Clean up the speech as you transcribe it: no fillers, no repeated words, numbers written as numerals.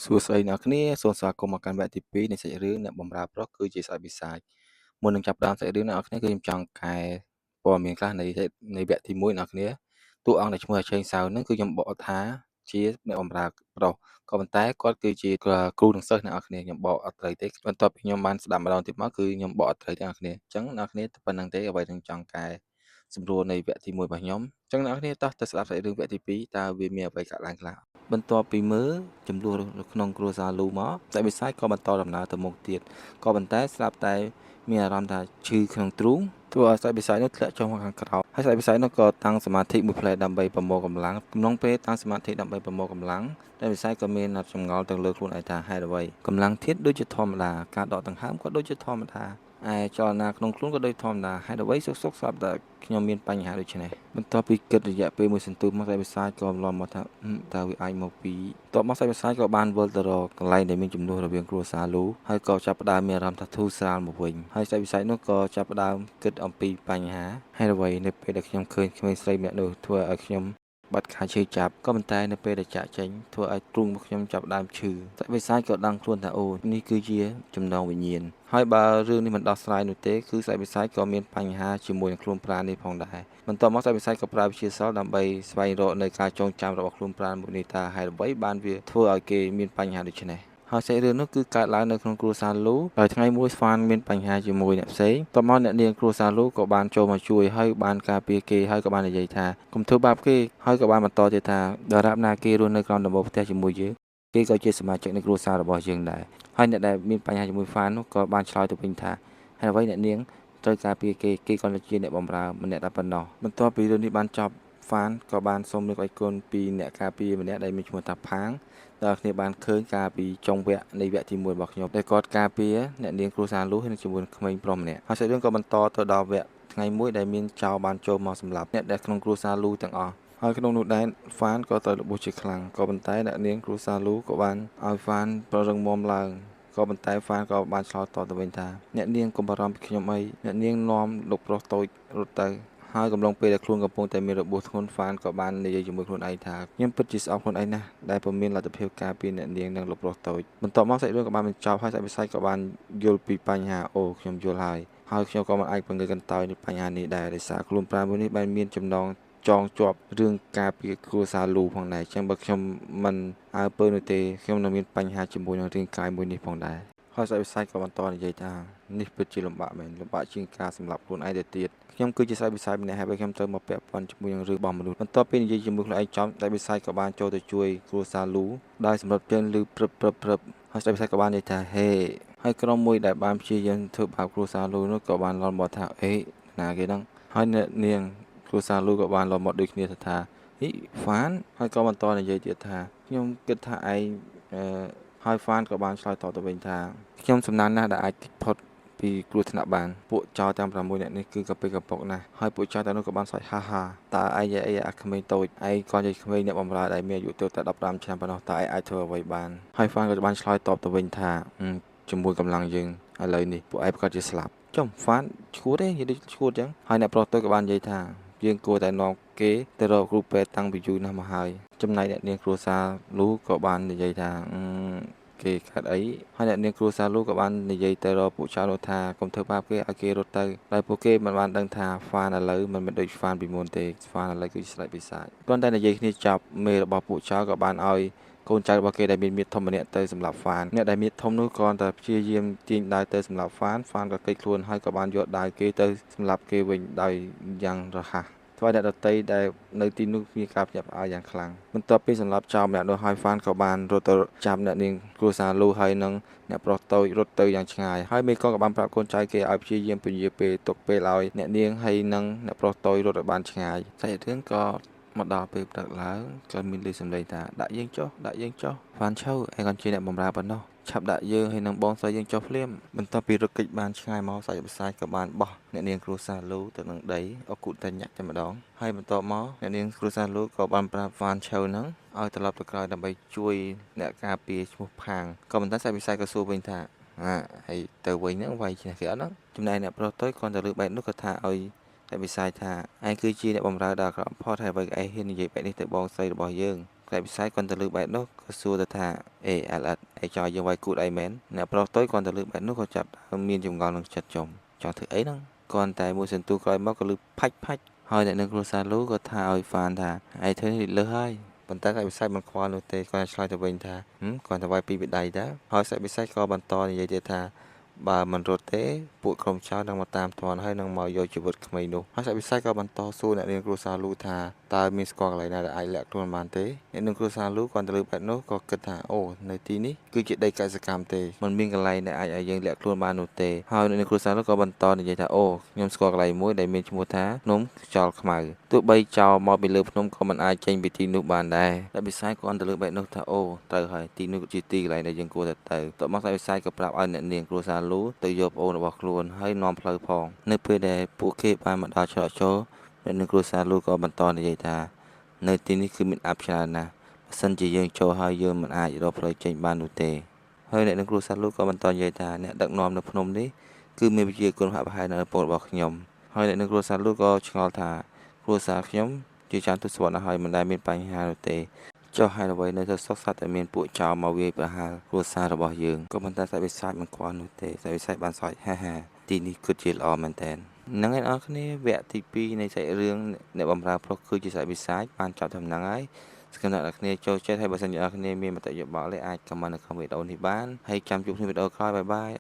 សួស្តីអ្នកគ្នាសូមស្វាគមន៍មកកាន់វគ្គទី2នៃសាច់រឿងអ្នកបម្រើប្រុសគឺជាស្អេចបិសាចមុននឹងចាប់ផ្ដើមសាច់រឿងអ្នកគ្នាគឺខ្ញុំចង់កែព័ត៌មានខ្លះនៃវគ្គទី1អ្នកគ្នាតួអង្គដែលឈ្មោះអាឆេងសៅនឹងគឺខ្ញុំបកថាជាអ្នកបម្រើប្រុសក៏ប៉ុន្តែគាត់គឺជាគ្រូនិងសិស្សអ្នកគ្នាខ្ញុំបកអត់ត្រូវទេបន្ទាប់ពីខ្ញុំបានស្ដាប់ម្ដងទៀតមកគឺខ្ញុំបកអត់ត្រូវទេអ្នកគ្នាអញ្ចឹងអ្នកគ្នាប៉ុណ្្នឹងទេអ្វីដែលចង់កែសម្រួលនៃវគ្គទី1របស់ខ្ញុំអញ្ចឹងអ្នកគ្នាតោះទៅស្ដាប់សាច់រឿងវគ្គទី2តើវាមានអ្វីកើតឡើងខ្លះបន្ទាប់ពីមើលចំនួនក្នុងគ្រួសារលូមកតែវិស័យក៏បន្តដំណើរទៅមុខទៀតក៏ប៉ុន្តែស្រាប់តែមានអារម្មណ៍ថាឈឺក្នុងទ្រូងធ្វើឲ្យស្បែកវិស័យនោះធ្លាក់ចុះមកខាងក្រោមហើយស្បែកវិស័យនោះក៏តាំងសមាធិមួយផ្លែដើម្បីប្រមូលកម្លាំងក្នុងពេលតាំងសមាធិដើម្បីប្រមូលកម្លាំងតែវិស័យក៏មានចម្ងល់ទៅលើខ្លួនឯងថាហេតុអ្វីកម្លាំងធាតុដូចជាធម្មតាការដកដង្ហើមក៏ដូចជាធម្មតាឯចលនាក្នុងខ្លួនក៏ដូចធម្មតាហេតុអ្វីសុកស្រាប់តែខ្ញុំមានបញ្ហាដូចនេះបន្ទាប់ពីគិតរយៈពេលមួយសន្ទុះមកតែវិស័យក៏លំមកថាតើវាអាចមកពីតបមកសាច់វិស័យក៏បានវិលទៅរកកន្លែងដែលមានចំនួនរវាងគ្រួសារលូហើយក៏ចាប់ផ្ដើមមានអារម្មណ៍ថាធូរស្រាលមកវិញហើយសាច់វិស័យនោះក៏ចាប់ផ្ដើមគិតអំពីបញ្ហាហេតុអ្វីនៅពេលដែលខ្ញុំឃើញក្មេងស្រីម្នាក់នោះធ្វើឲ្យខ្ញុំបាត់ការឈឺចាប់ក៏ប៉ុន្តែនៅពេលដែលចាក់ចេញធ្វើឲ្យទ្រូងរបស់ខ្ញុំចាប់ផ្ដើមឈឺតែវិស័យក៏ដឹងខ្លួនថាអូនេះគឺជាចំណងវិញ្ញាណហើយបើរឿងនេះមិនដោះស្រាយនោះទេគឺសាច់វិស័យក៏មានបញ្ហាជាមួយនឹងខ្លួនប្រាណនេះផងដែរបន្ទាប់មកសាច់វិស័យក៏ប្រើវិទ្យាសាស្ត្រដើម្បីស្វែងរកនៅការចងចាំរបស់ខ្លួនប្រាណមួយនេះថាហេតុអ្វីបានវាធ្វើឲ្យគេមានបញ្ហាដូចនេះហើយសាច់រឿងនោះគឺកើតឡើងនៅក្នុងគ្រួសារលូដោយថ្ងៃមួយស្វានមានបញ្ហាជាមួយអ្នកផ្សេងតបមកអ្នកនាងគ្រួសារលូក៏បានចូលមកជួយហើយបានការពារគេហើយក៏បាននិយាយថាកុំធ្វើបាបគេហើយក៏បានបន្តទៀតថាដរាបណាគេរស់នៅក្រោមដំបូលផ្ទះជាមួយយើងគេក៏ជាសមាជិកនៃគ្រួសាររបស់យើងដែរហើយអ្នកដែលមានបញ្ហាជាមួយហ្វាននោះក៏បានឆ្លើយទៅវិញថាហេតុអ្វីអ្នកនាងត្រូវការពារគេគ្រាន់តែជាអ្នកបម្រើម្នាក់តែប៉ុណ្ណោះបន្ទាប់ពីរឿងនេះបានចប់ហ្វានក៏បានសូមលើកឲ្យគុណពីអ្នកការពារម្នាក់ដែលមានឈ្មោះថាផាងដែលគ្នាបានឃើញកាលពីចុងវគ្គនៃវគ្គទី1របស់ខ្ញុំដែលគាត់ការពារអ្នកនាងគ្រួសារលូហើយនឹងជាមួយក្មេងប្រុសម្នាក់ហើយសាច់រឿងក៏បន្តទៅដល់វគ្គថ្ងៃមួយដែលមានចៅបានចូលមកសម្លាប់អ្នកដែលក្នុងគ្រួសារលូទាំងអស់ហើយក្នុងនោះដែរហ្វានក៏ត្រូវរបួសជាខ្លាំងក៏ប៉ុន្តែអ្នកនាងគ្រួសារលូក៏បានឲ្យហ្វានប្ររឹងមាំឡើងក៏ប៉ុន្តែហ្វានក៏បានឆ្លើយតបទៅវិញថាអ្នកនាងកុំបារម្ភពីខ្ញុំអីអ្នកនាងនាំលោកប្រុសតូចរត់ទៅហើយកំឡុងពេលដែលខ្លួនកំពុងតែមានរបួសធ្ងន់ហ្វានក៏បាននិយាយជាមួយខ្លួនឯងថាខ្ញុំពិតជាស្អប់ខ្លួនឯងណាស់ដែលពុំមានលទ្ធភាពការពារអ្នកនាងនិងលោកប្រុសតូចបន្ទាប់មកសាច់រឿងក៏បានបញ្ចប់ហើយសាច់វិស័យក៏បានយល់ពីបញ្ហាអូខ្ញុំយល់ហើយខ្ញុំក៏មិនអាចពង្រឹងកន្តើយនឹងបញ្ហានេះដែរដោយសារខ្លួនប្រាណមួយនេះបានមានចំណងចងជាប់រឿងការពារគ្រួសារលូផងដែរអញ្ចឹងបើខ្ញុំមិនអើពើនោះទេខ្ញុំនឹងមានបញ្ហាជាមួយនឹងរាងកាយមួយនេះផងដែរហើយសាច់វិស័យក៏បន្តនិយាយថានេះពិតជាលំបាកមែនលំបាកជាងការសម្លាប់ខ្លួនឯងទៅទៀតខ្ញុំគឺជាសាច់វិស័យម្នាក់ហើយខ្ញុំត្រូវមកពាក់ព័ន្ធជាមួយនឹងរឿងរបស់មនុស្សបន្ទាប់ពីនិយាយជាមួយខ្លួនឯងចំសាច់វិស័យក៏បានចូលទៅជួយគ្រួសារលូដោយសម្រាប់ជើងលឺព្រឹបហើយសាច់វិស័យក៏បាននិយាយថាហេហើយក្រុមមួយដែលបានព្យាយាមធ្វើបាបគ្រួសារលូនោះក៏បានលន់មកថាអេណាគេហ្នឹងហើយអ្នកនាងគ្រួសារលូក៏បានលន់មកដូចគ្នាទៅថាហីហ្វានហើយក៏បន្តនិយាយទៀតថាខ្ញុំគិតថាឯងហើយហ្វានក៏បានឆ្លើយតបទៅវិញថាខ្ញុំសំណាងណាស់ដែលអាចគេចផុតពីគ្រោះថ្នាក់បានពួកចោរទាំង6នាក់នេះគឺកាពិកប៉ុកណាស់ហើយពួកចោរទាំងនោះក៏បានសើចហាហាតើឯងអីអាក្មេងតូចឯងគ្រាន់តែក្មេងអ្នកបម្រើដែលមានអាយុទៅតែ15ឆ្នាំប៉ុណ្ណោះតើឯងអាចធ្វើអ្វីបានហើយហ្វានក៏បានឆ្លើយតបទៅវិញថាជាមួយកម្លាំងយើងឥឡូវនេះពួកឯងប្រកាសជាស្លាប់ចុះហ្វានឈួតទេនិយាយដូចឈួតអញ្ចឹងហើយអ្នកប្រុសតូចក៏បាននិយាយថាយើងគួរតែនាំគេទៅរកគ្រូពេទ្យតាំងពីយូរណាស់មកហើយចំណែកអ្នកនាងគ្រួសារលូក៏បាននិយាយថាគេខាត់អីហើយអ្នកនាងគ្រួសារលូក៏បាននិយាយទៅរកពួកចៅនោះថាកុំធ្វើបាបគេឲ្យគេរត់ទៅតែពួកគេមិនបានដឹងថាហ្វានឥឡូវមិនមែនដូចហ្វានពីមុនទេហ្វានឥឡូវគឺស្រេចពិសាចគ្រាន់តែនិយាយគ្នាចប់មេរបស់ពួកចៅក៏បានឲ្យកូនចៅរបស់គេដែលមានមាឌធំម្នាក់ទៅសម្រាប់ហ្វានអ្នកដែលមាឌធំនោះគ្រាន់តែព្យាយាមទាញដាវទៅសម្រាប់ហ្វានក៏គេចខ្លួនហើយក៏បានយកដាវគេទៅសម្រាប់គេវិញដោយយ៉ាងរហ័សធ្វើឲ្យអ្នកដតីដែលនៅទីនោះមានការភ្ញាក់ផ្អើលយ៉ាងខ្លាំងបន្ទាប់ពីសម្រាប់ចោលម្នាក់នោះហើយហ្វានក៏បានរត់ទៅចាប់អ្នកនាងគ្រួសារលូហើយនឹងអ្នកប្រុសតូចរត់ទៅយ៉ាងឆ្ងាយហើយមេកក៏បានប្រាប់កូនចៅគេឲ្យព្យាយាមពន្យាពេលទុកពេលឲ្យអ្នកនាងហើយនឹងអ្នកប្រុសតូចរត់ឲ្យបានឆ្ងាយសាច់រឿងក៏មកដល់ពេលព្រឹកឡើងក៏មានលេខសម្លេងថាដាក់យើងចុះហ្វានឈៅឯងគាត់ជាអ្នកបម្រើប៉ុណ្ណោះឆាប់ដាក់យើងហើយនឹងបងស្រីយើងចុះភ្លាមបន្ទាប់ពីរត់គេចបានឆ្ងាយមកសាច់វិសាចក៏បានបោះអ្នកនាងគ្រួសារលូទៅនឹងដីអគុតញ្ញៈតែម្ដងហើយបន្ទាប់មកអ្នកនាងគ្រួសារលូក៏បានប្រាប់ហ្វានឈៅហ្នឹងឲ្យត្រឡប់ទៅក្រោយដើម្បីជួយអ្នកការពារឈ្មោះផាងក៏ប៉ុន្តែសាច់វិសាចក៏សួរវិញថាហើយទៅវិញហ្នឹងវាយឈ្នះគេអត់ហ្នឹងចំណែកអ្នកប្រុសតូចគ្រាន់តែលើកបែបនោះក៏ថាឲ្យតែវិសាចថាឯងគឺជាអ្នកបម្រើដ៏អាក្រក់បំផុតហើយអ្វីក៏ឯងហ៊ាននិយាយបែបនេះទៅបងស្រីរបស់យើង តែវិស័យគាត់ទៅលើបែបនោះក៏សួរទៅថាអេ LS ឯងចង់ឲ្យយើងវាយគូតអីមែនអ្នកប្រុសទុយគាត់ទៅលើបែបនោះក៏ចាប់មានចម្ងល់នឹងចិត្តចុំចង់ធ្វើអីហ្នឹងគាត់តែមួយសន្ទុះក្រោយមកក៏លឺផាច់ហើយអ្នកនឹងគ្រួសារលូក៏ថាឲ្យហ្វានថាឯងធ្វើនេះលើសហើយប៉ុន្តែតែវិស័យមិនខ្វល់នោះទេគាត់ឆ្លើយទៅវិញថាគាត់ទៅវាយពីបដៃដែរហើយតែវិស័យក៏បន្តនិយាយទៀតថាបើមិនរត់ទេពួកក្រុមចៅនឹងមកតាមទាន់ហើយនឹងមកយកជីវិតក្មេងនោះហើយសាច់វិស័យក៏បន្តសួរអ្នកនាងគ្រួសារលូថាតើមានស្គាល់កន្លែងណាដែលអាចលាក់ខ្លួនបានទេអ្នកនាងគ្រួសារលូគាត់ទៅលើបែបនោះក៏គិតថាអូនៅទីនេះគឺជាដីកសិកម្មទេมันមានកន្លែងដែលអាចឲ្យយើងលាក់ខ្លួនបាននោះទេហើយអ្នកនាងគ្រួសារលូក៏បន្តនិយាយថាអូខ្ញុំស្គាល់កន្លែងមួយដែលមានឈ្មោះថាភ្នំខ្យល់ខ្មៅទោះបីចោលមកពីលើភ្នំក៏មិនអាចចេញពីទីនោះបានដែរតែវិស័យគាត់ទៅលើបែបនោះថាអូត្រូវហើយទីនោះជាទីកន្លែងដែលយើងគួរទៅតបមកតែវិស័យក៏ប្រាប់ឲ្យអ្នកនាងគ្រួសារលូទៅយកប្អូនរបស់ខ្លួនហើយនាំផ្លូវផងនៅពេលដែលពួកគេបានមកដល់ច្រកចូលអ្នកនាងគ្រួសារលូក៏បន្តនិយាយថានៅទីនេះគឺមានអភិច្រើនណាស់បើសិនជាយើងចូលហើយយើងមិនអាចរកផ្លូវចេញបាននោះទេហើយអ្នកនាងគ្រួសារលូក៏បន្តនិយាយថាអ្នកដឹកនាំនៅភ្នំនេះគឺមានវិជ្ជាគុណហាក់ប្រហែលនៅពលរបស់ខ្ញុំហើយអ្នកនាងគ្រួសារលូក៏ឆ្ងល់ថាគ្រួសារខ្ញុំជាច្រើនទស្សវត្សរ៍ណាស់ហើយមិនដែលមានបញ្ហានោះទេចុះហេតុអ្វីនៅទៅសុខសត្វតែមានពួកចោរមកវាយប្រហារគ្រួសាររបស់យើងក៏ប៉ុន្តែតែវិស័យមិនខ្វល់នោះទេតែវិស័យបានសើចហាទីនេះគិតជាល្អមែនតើហ្នឹងហើយអ្នកនរគ្នាវគ្គទី2នៃសាច់រឿងអ្នកបម្រើប្រុសគឺជាសាច់វិស័យបានចប់ដំណឹងហើយសង្ឃឹមអ្នកនរគ្នាចូលចិត្តហើយបើសិនជាអ្នកនរគ្នាមានមតិយោបល់ទេអាចខមមិននៅក្នុងវីដេអូនេះបានហើយចាំជួបគ្នាវីដេអូក្រោយបាយបាយ